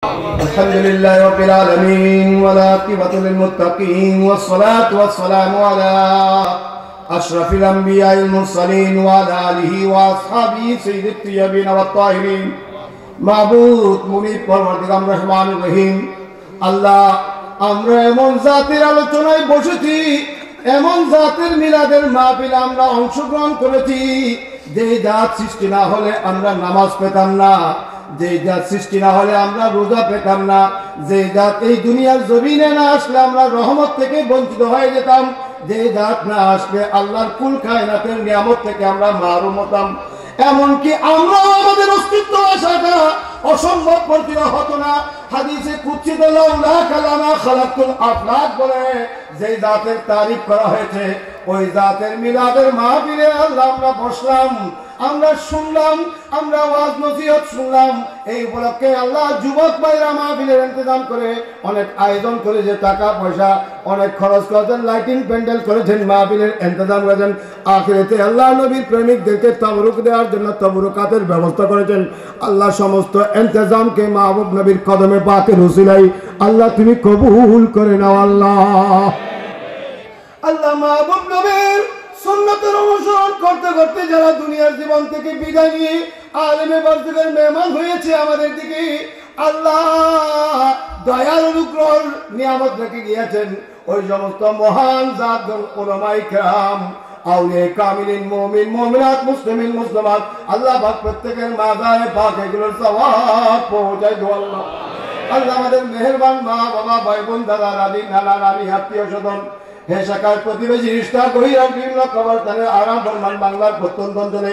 الحمد لله رب العالمين والعاقبة للمتقين والصلاة والسلام على أشرف الأنبياء المرسلين وعلى آله وأصحابه سيد الطيبين والطاهرين معبود منيب পরবর্তীকার রহমানুর রহিম আল্লাহ আমরা এমন জাতির আলোচনায় বসেছি এমন জাতির মিলাদের মাহফিলে আমরা অংশগ্রহণ করেছি যে জাত সৃষ্টি না হলে আমরা নামাজ পেতাম না যে জাত সৃষ্টি না হলে আমরা রোজা পেতাম না যে জাত এই দুনিয়ার জমিনে না আসলে আমরা রহমত থেকে বঞ্চিত হয়ে যেতাম যে জাত না আসলে আল্লাহর কুল কায়নাতের নিয়ামত থেকে আমরা মাহরুম হতাম এমনকি আমরা আমাদের অস্তিত্ব আসাটা অসম্ভব পরিচিত হতো না হাদিসে কুদসিতে লাউলা কালামা খালাকুল আফলাক বলে যে জাতের তারিফ করা হয়েছে ওই জাতের মিলাদের মাহফিলে আল্লাহ আমরা বসলাম আমরা শুনলাম আমরা ওয়াজ নসিহত শুনলাম এই উপলক্ষে আল্লাহ যুবক ভাইরা মাহফিলের ইন্তজাম করে অনেক আয়োজন করে যে টাকা পয়সা অনেক খরচ করেছেন লাইটিং প্যান্ডেল করেছেন মাহফিলের ইন্তজাম করেছেন আখিরাতে আল্লাহ নবীর প্রেমিকদেরকে তাবরুক দেওয়ার জন্য তাবরুকাতের ব্যবস্থা করেছেন আল্লাহ সমস্ত ইন্তজামকে মাহবুব নবীর কদমে পাকের উসিলায় আল্লাহ তুমি কবুল করে নাও আল্লাহ আল্লাহ মাহবুব নবীর সুন্নতের অনুসরণ করতে করতে যারা দুনিয়ার জীবন থেকে বিদায় নিয়ে আলেমে বারজাখের মেহমান হয়েছে আমাদের দিকে আল্লাহ দয়ার অনুগ্রহ নিয়ামত রেখে গিয়েছেন ওই সমস্ত মহান জাতগণ উলামায়ে কেরাম আউলিয়া কামিলিন মুমিন মুমিনাত মুসলিমিন মুসলিমাত আল্লাহ পাক প্রত্যেকের মাজারে পাক এগুলোর সওয়াব পৌঁছায় দাও আল্লাহ আল্লাহ আমাদের মেহেরবান মা বাবা ভাই বোন দাদা দাদি নানা নানি আত্মীয় স্বজন হে শাখার প্রতিবেশী রিশতা গহিরা বিভিন্ন কবরস্থানে আরাম ফরমান বাংলার প্রত্যন্ত অঞ্চলে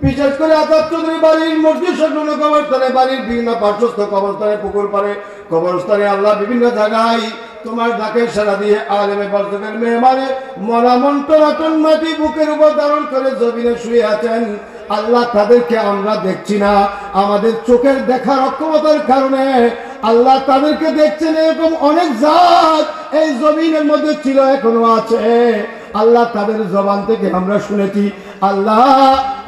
বিশেষ করে আজাদ চৌধুরী বাড়ির মসজিদ সংলগ্ন কবরস্থানে বাড়ির বিভিন্ন পার্শ্বস্থ কবরস্থানে পুকুর পাড়ে কবরস্থানে আল্লাহ বিভিন্ন জায়গায় তোমার ডাকে সারা দিয়ে আলেমে বারজাখের মেহমানে মরা মন্টন মাটি বুকের উপর ধারণ করে জমিনে শুয়ে আছেন আল্লাহ তাদেরকে আমরা দেখছি না আমাদের চোখের দেখার অক্ষমতার কারণে আল্লাহ তাদেরকে দেখছেন এরকম অনেক জাত এই জমিনের মধ্যে ছিল এখনো আছে আল্লাহ তাদের জবান থেকে আমরা শুনেছি আল্লাহ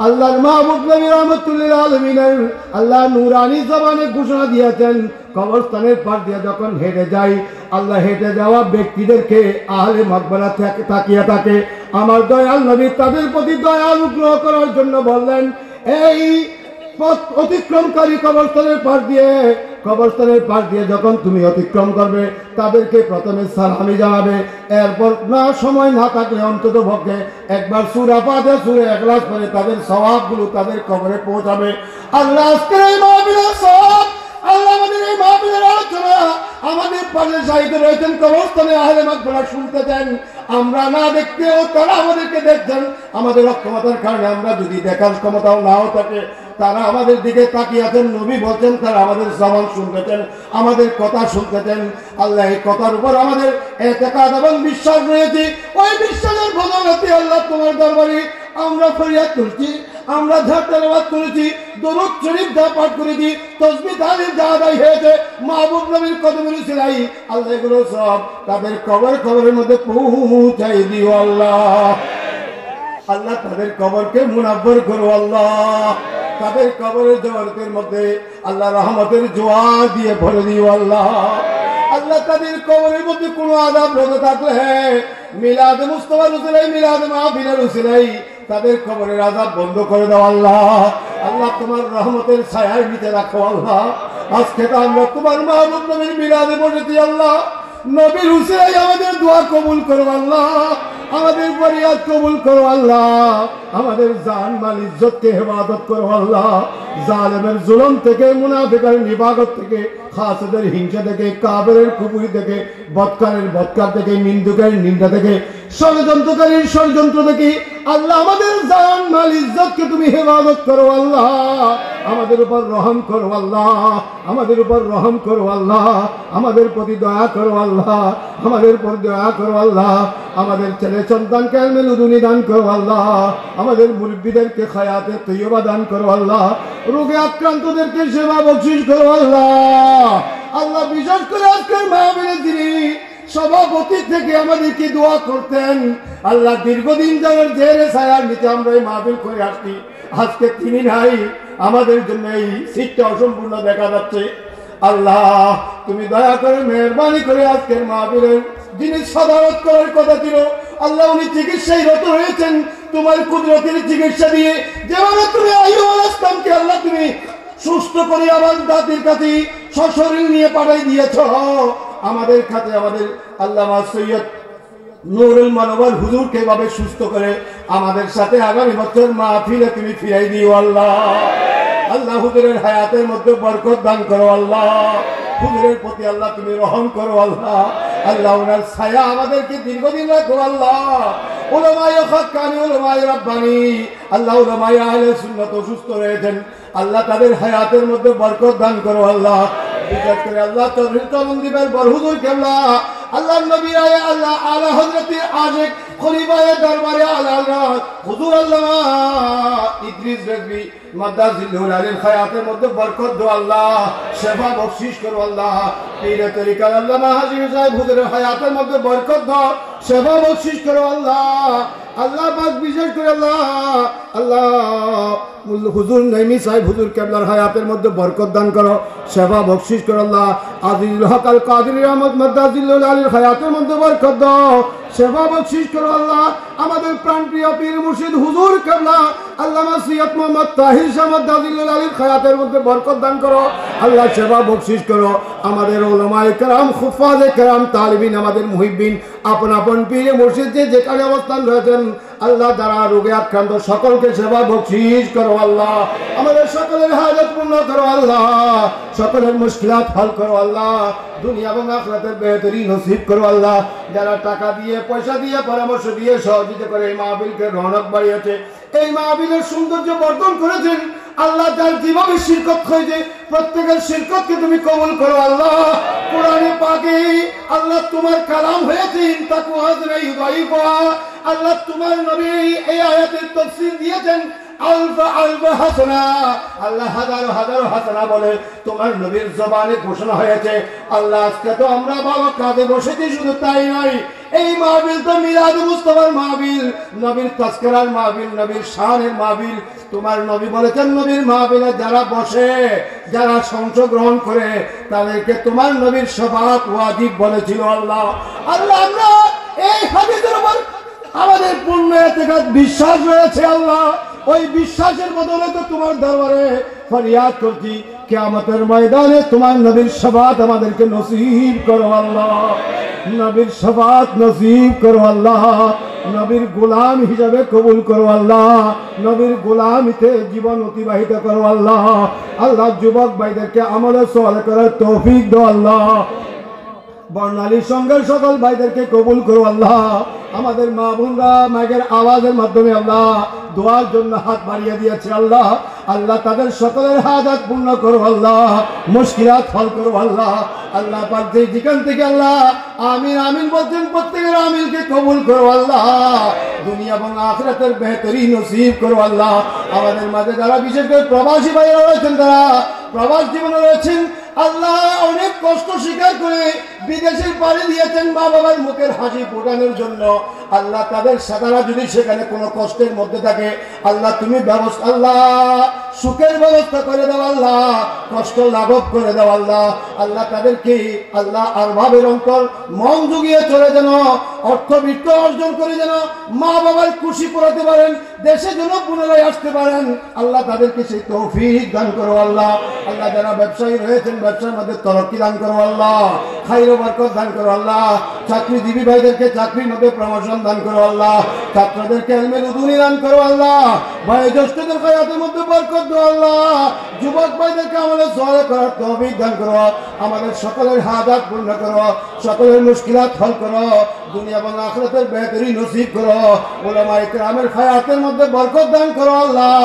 আল্লাহর মাহবুব নবী রাহমাতুল্লিল আলামিনের আল্লাহ নূরানি জবানে ঘোষণা দিয়েছেন কবরস্থানের পাশ দিয়ে যখন হেঁটে যাই আল্লাহ হেঁটে যাওয়া ব্যক্তিদেরকে আহলে মাকবারা তাকিয়ে থাকে আমার দয়াল নবী তাদের প্রতি দয়া অনুগ্রহ করার জন্য বললেন এই পথ অতিক্রমকারী কবরস্থানের পাশ দিয়ে যখন তুমি অতিক্রম করবে তাদেরকে প্রথমে সালামি জানাবে এরপর না সময় না থাকলে অন্তত পক্ষে একবার সূরা ফাতিহা সূরা ইখলাস পড়ে তাদের সওয়াবগুলো তাদের কবরে পৌঁছাবে আল্লাহ আজকের এই মাহফিলের সওয়াব আল্লাহ আমাদের এই মাহফিলের আলোচনা আমাদের পাশে সাহিত্য রয়েছেন কবরস্থানে আহলে মাকবারা শুনতে দেন আমরা না দেখতেও তারা আমাদেরকে দেখছেন আমাদের অক্ষমতার কারণে আমরা যদি দেখার ক্ষমতাও নাও থাকে তারা আমাদের দিকে তাকিয়ে আছেন নবী বলছেন তারা আমাদের জবান শুনতেছেন আমাদের কথা শুনতেছেন আল্লাহ এই কথার উপর আমাদের ইতিকাদ এবং বিশ্বাস রয়েছে ওই বিশ্বাসের বদৌলতে আল্লাহ তোমার দরবারে আমরা ফরিয়াদ করছি আমরা তেলাওয়াত করেছি দরুদ শরীফ যা পাঠ করেছি তাসবিহ তাহলিল যা আদায় হয়েছে মাহবুব নবীর কদমের উসিলায় আল্লাহ এগুলো সব তাদের কবরের মধ্যে পৌঁছাই দিও আল্লাহ আল্লাহ তাদের কবরকে মুনাব্বর করো আল্লাহ তাদের কবরের জওয়ারতের মধ্যে আল্লাহ রহমতের জোয়ার দিয়ে ভরে দিও আল্লাহ আল্লাহ তাদের কবরের মধ্যে কোনো আযাব রোজা থাকলে মিলাদ মুস্তাফার উসিলায় মিলাদ মাহফিলের উসিলায় তাদের কবরের আযাব বন্ধ করে দাও আল্লাহ আল্লাহ তোমার রহমতের ছায়ার নিচে রাখো আল্লাহ আজকে তো আমরা তোমার মাহবুব নবীর মিলাদে বসেছি আল্লাহ নবীর উসিলায় আমাদের দোয়া কবুল করো আল্লাহ আমাদের ফরিয়াদ কবুল করো আল্লাহ আমাদের জান মাল ইজ্জতকে হেফাজত করো আল্লাহ জালেমের জুলুম থেকে মুনাফিকের নিফাকত থেকে হাসদের হিংসা থেকে কাফেরের কুফরি থেকে বদকারের বদকার থেকে নিন্দুকের নিন্দা থেকে ষড়যন্ত্রকারীর ষড়যন্ত্র থেকে আল্লাহ আমাদের জান মাল ইজ্জতকে তুমি হেফাজত করো আল্লাহ আমাদের উপর রহম করো আল্লাহ আমাদের উপর রহম করো আল্লাহ আমাদের প্রতি দয়া করো আল্লাহ আমাদের প্রতি দয়া করো আল্লাহ আমাদের ছেলে সন্তানকে ইলমে লুদুনি দান করো আল্লাহ আমাদের মুরব্বিদেরকে হায়াতে তৈয়বা দান করো আল্লাহ রোগে আক্রান্তদেরকে সেবা বকশিশ করো আল্লাহ আল্লাহ বিশেষ করে আজকের মাহফিলে যিনি সভাপতি থেকে আমাদেরকে দোয়া করতেন আল্লাহ দীর্ঘদিন যাওয়ার জেরে ছায়ার নিচে আমরা এই মাহফিল করে আসছি আজকে তিনি নাই আমাদের জন্য এই সিটটা অসম্পূর্ণ দেখা যাচ্ছে আল্লাহ তুমি দয়া করে মেহরবানি করে আজকের মাহফিলের যিনি সাদারত করার কথা ছিল আল্লাহ উনি চিকিৎসায় রত হয়েছেন তোমার কুদরতের চিকিৎসা দিয়ে যেভাবে তুমি আইয়ুব আলাইহিস সালামকে আল্লাহ তুমি সুস্থ করে আমার দাদির কাছে সশরীর নিয়ে পাঠাই দিয়েছ আমাদের কাছে আমাদের আল্লামা সৈয়দ নুরুল মানওয়ার হুজুরকে ভাবে সুস্থ করে আমাদের সাথে আগামী বছর মাহফিলে তুমি ফিরাই দিও আল্লাহ আল্লাহ হুজুরের হায়াতের মধ্যে বরকত দান করো আল্লাহ হুজুরের প্রতি আল্লাহ তুমি রহম করো আল্লাহ আল্লাহ ওনার ছায়া আমাদেরকে দীর্ঘদিন রাখো আল্লাহ উলামায়ে হাক্কানি উলামায়ে রাব্বানি আল্লাহ উলামায়ে আহলে সুন্নাত সুস্থ রয়েছেন আল্লাহ তাদের হায়াতের মধ্যে বরকত দান করো আল্লাহ বিশেষ করে আল্লাহ চরণ দিবের বড় হুজুর কেবলা আল্লাহ নবী আল্লাহ আলা হযরতে আশিক খলিফায়ে দরবারে আলা হুজুর আল্লামা ইদ্রিস রেজভী মাদ্দাজিল্লাহুল আলির হায়াতের মধ্যে বরকত দাও আল্লাহ সেবা বখশিশ করো আল্লাহ পীরে তরিকা আল্লামা হাজী সাহেব হুজুরের হায়াতের মধ্যে বরকত দাও সেবা বখশিশ করো আল্লাহ আল্লাহ পাক বিশেষ করে আল্লাহ আল্লাহ হুজুর নাইমি সাহেব হুজুর কেবলার হায়াতের মধ্যে বরকত দান করো সেবা বখশিশ করো আল্লাহ আজিজুল হক আল কাদেরী আহমদ মাদ্দাজিল্লাহুল আলির হায়াতের মধ্যে বরকত দাও সেবা বখশিশ করো আল্লাহ আমাদের প্রাণপ্রিয় পীর মুর্শিদ হুজুর কেবলা আল্লামা সৈয়দ মোহাম্মদ তাহির শাহ মাদ্দাজিল্লাহুল আলির হায়াতের মধ্যে বরকত দান করো আল্লাহ সেবা বখশিশ করো আমাদের উলামায়ে কেরাম হুফাজে কেরাম তালিবিন আমাদের মুহিব্বিন আপন আপন পীর মুর্শিদ যে যেখানে অবস্থান রয়েছেন আল্লাহ যারা রোগে আক্রান্ত সকলকে সেবা বখশিশ করো আল্লাহ আমাদের সকলের হাজত পূর্ণ করো আল্লাহ সকলের মুশকিলাত হল করো আল্লাহ দুনিয়া এবং আখিরাতের বেহতরি নসিব করো আল্লাহ যারা টাকা দিয়ে পয়সা দিয়ে পরামর্শ দিয়ে সহযোগিতা করে এই মাহফিলকে রৌনক বাড়িয়েছে এই মাহফিলের সৌন্দর্য বর্ধন করেছেন আল্লাহ যার যেভাবে শিরকত হয়েছে প্রত্যেকের শিরকতকে তুমি কবুল করো আল্লাহ কোরআনে পাকে আল্লাহ তোমার কালাম হয়েছে তাকওয়া হাজরাই দাইফা আল্লাহ তোমার নবী এই আয়াতের তাফসীর দিয়েছেন আলফা আলফা হাসানা আল্লাহ হাজারো হাজারো হাসানা বলে তোমার নবীর জবানে ঘোষণা হয়েছে আল্লাহ আজকে তো আমরা বাবা কাঁধে বসেছি শুধু তাই নয় এই মাহফিল তো মিলাদ মুস্তাফার মাহফিল নবীর তাজকিরার মাহফিল নবীর শানের মাহফিল তোমার নবী বলেছেন নবীর মাহফিলে যারা বসে যারা অংশগ্রহণ করে তাদেরকে তোমার নবীর শাফাআত ওয়াজিব বলেছিল আল্লাহ আল্লাহ আমরা এই হাদিসের উপর আমাদের পূর্ণ ইতিকাদ বিশ্বাস রয়েছে আল্লাহ ওই বিশ্বাসের বদলে তো তোমার দরবারে ফরিয়াদ করছি কিয়ামতের ময়দানে তোমার নবীর শাফাআত আমাদেরকে নসিব করো আল্লাহ নবীর শাফাআত নসিব করো আল্লাহ নবীর গোলাম হিসাবে কবুল করো আল্লাহ নবীর গোলামিতে জীবন অতিবাহিত করো আল্লাহ আল্লাহ যুবক ভাইদেরকে আমলে সওয়াল করার তৌফিক দাও আল্লাহ বর্ণালী সঙ্গের সকল ভাইদেরকে কবুল করো আল্লাহ আমাদের মা বোনরা মায়ের আওয়াজের মাধ্যমে আল্লাহ দোয়ার জন্য হাত বাড়িয়ে দিয়েছে আল্লাহ আল্লাহ তাদের সকলের হাজাত পূর্ণ করো আল্লাহ মুশকিলাত হল করো আল্লাহ আল্লাহ পাক যেখান থেকে আল্লাহ আমিন আমিন বলছেন প্রত্যেকের আমিনকে কবুল করো আল্লাহ দুনিয়া এবং আখিরাতের বেহতরি নসিব করো আল্লাহ আমাদের মাঝে যারা বিশেষ করে প্রবাসী ভাইরা রয়েছেন তারা প্রবাস জীবনে রয়েছেন আল্লাহ অনেক কষ্ট স্বীকার করে বিদেশের পাড়ি দিয়েছেন মা বাবার মুখের হাসি ফোটানোর জন্য আল্লাহ তাদের সাদারা যদি সেখানে কোনো কষ্টের মধ্যে থাকে আল্লাহ তুমি ব্যবস্থা আল্লাহ সুখের ব্যবস্থা করে দাও আল্লাহ কষ্ট লাঘব করে দাও আল্লাহ আল্লাহ তাদেরকে আল্লাহ আরভাবের অন্তর মন জুগিয়ে চলে যেন অর্থবিত্ত অর্জন করে যেন মা বাবার খুশি করাতে পারেন দেশে যেন পুনরায় আসতে পারেন আল্লাহ তাদেরকে সেই তৌফিক দান করো আল্লাহ আল্লাহ যারা ব্যবসায়ী রয়েছেন ব্যবসার মধ্যে তরক্কি দান করো আল্লাহ খাইর বরকত দান করো আল্লাহ চাকরিজীবী ভাইদেরকে চাকরির মধ্যে প্রমোশন দান করো আল্লাহ ছাত্রদেরকে ইলমের উদুনি দান করো আল্লাহ বয়োজ্যেষ্ঠদের হায়াতের মধ্যে বরকত দাও আল্লাহ যুবক ভাইদেরকে আমাদের সহায় করার তৌফিক দান করো আমাদের সকলের হাজাত পূর্ণ করো সকলের মুশকিলাত হল করো দুনিয়া এবং আখিরাতের বেহতরি নসিব করো উলামায়ে কেরামের হায়াতের মধ্যে বরকত দান করো আল্লাহ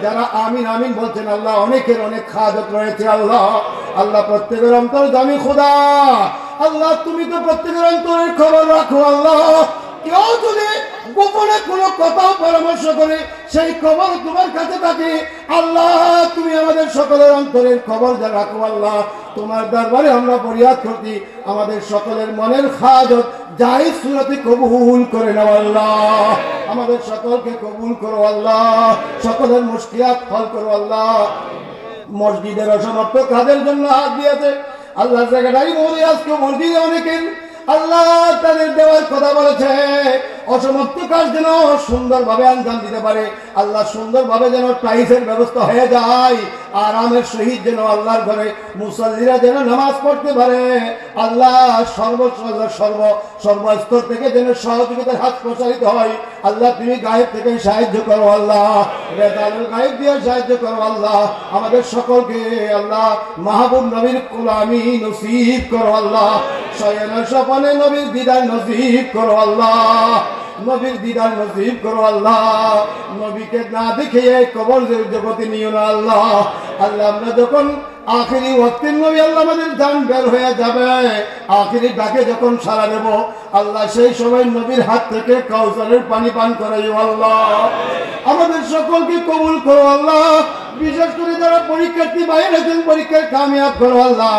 যারা আমিন আমিন বলছেন আল্লাহ অনেকের অনেক হাজত রয়েছে আল্লাহ আল্লাহ প্রত্যেকের অন্তর জানি খোদা আল্লাহ তুমি তো প্রত্যেকের অন্তরের খবর রাখো আল্লাহ কেউ যদি গোপনে কোনো কথা পরামর্শ করে সেই খবর তোমার কাছে থাকে আল্লাহ তুমি আমাদের সকলের অন্তরের খবর যা রাখো আল্লাহ তোমার দরবারে আমরা ফরিয়াদ করছি আমাদের সকলের মনের হাজত জায়েজ সুরতে কবুল করে নাও আল্লাহ আমাদের সকলকে কবুল করো আল্লাহ সকলের মুশকিলাত হল করো আল্লাহ মসজিদের অসমাপ্ত কাজের জন্য হাত দিয়েছে আল্লাহ জায়গাটাই মনে আজকে মসজিদে অনেকের আল্লাহ তাদের দেওয়ার কথা বলেছে, অসমাপ্ত কাজ যেন সুন্দরভাবে আঞ্জাম দিতে পারে, আল্লাহ সুন্দরভাবে যেন টাইসের ব্যবস্থা হয়ে যায়, আরামের সহিত যেন আল্লাহর ঘরে মুসল্লিরা যেন নামাজ পড়তে পারে। আল্লাহ সর্বস্তর থেকে যেন সহযোগিতার হাত প্রসারিত হয়। আল্লাহ তুমি গায়েব থেকে সাহায্য করো, আল্লাহ রেজালুল গায়েব দিয়ে সাহায্য করো, আল্লাহ আমাদের সকলকে আল্লাহ মাহবুব নবীর গোলামি নসিব করো, আল্লাহ শয়নের স্বপনে নবীর দিদার নসিব করো, আল্লাহ নবীর দিদার নসিব করো, আল্লাহ নবীকে না দেখে কবর জগতে নিও না, আল্লাহ আল্লাহ আমরা যখন আখিরি ওয়াক্তের নবী আল্লাহ আমাদের জান বের হয়ে যাবে, আখিরি ডাকে যখন সাড়া দেব আল্লাহ সেই সময় নবীর হাত থেকে কাউসারের পানি পান করাইও, আল্লাহ আমাদের সকলকে কবুল করো, আল্লাহ বিশেষ করে যারা পরীক্ষার্থী বাইরে আছেন পরীক্ষায় কামিয়াব করো, আল্লাহ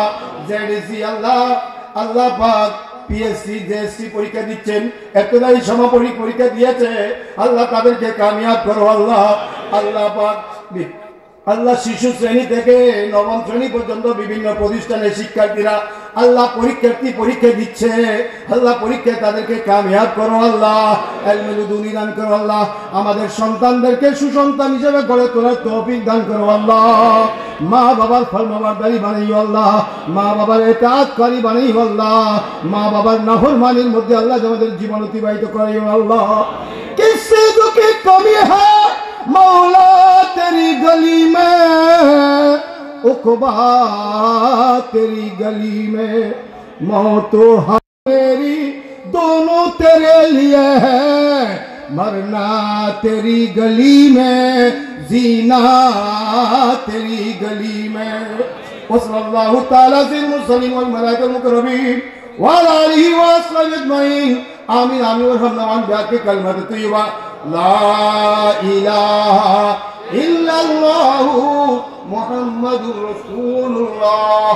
জেডিসি আল্লাহ আল্লাহ পাক পিএসসি জেএসসি পরীক্ষা দিচ্ছেন, একটাই সমাপনী পরীক্ষা দিয়েছে, আল্লাহ তাদেরকে কামিয়াব করো, আল্লাহ আল্লাহ পাক আল্লাহ শিশু শ্রেণী থেকে নবম শ্রেণী পর্যন্ত বিভিন্ন প্রতিষ্ঠানের শিক্ষার্থীরা আল্লাহ পরীক্ষা দিচ্ছে, আল্লাহ পরীক্ষায় তাদেরকে কামিয়াব করো, আল্লাহ ইলমুল দুনী দান করো, আল্লাহ আমাদের সন্তানদেরকে সুসন্তান হিসেবে গড়ে তোলার তৌফিক দান করো, আল্লাহ মা বাবার ফরমাবরদারি বানাইও, আল্লাহ মা বাবার ইতাআতকারী বানাইও, আল্লাহ মা বাবার নাফরমানির মধ্যে আল্লাহ আমাদের জীবন অতিবাহিত করাইও, আল্লাহ কিসে দুঃখে কমি হ্যায় मौला तेरी गली में, उक़बा तेरी गली में, मौत मेरी दोनों तेरे लिए है, मरना तेरी गली में, जीना तेरी गली में। वसल्लल्लाहु ताला अलैहि वसल्लम वल मलाइकतुल मुकर्रमीन व अला आलिहि व अस्हाबिहि अजमईन। आमीन आमीन व रहमान बिआके कलमत तय्यबा ला इलाहा इल्लल्लाहु मुहम्मदुर रसूलुल्लाह।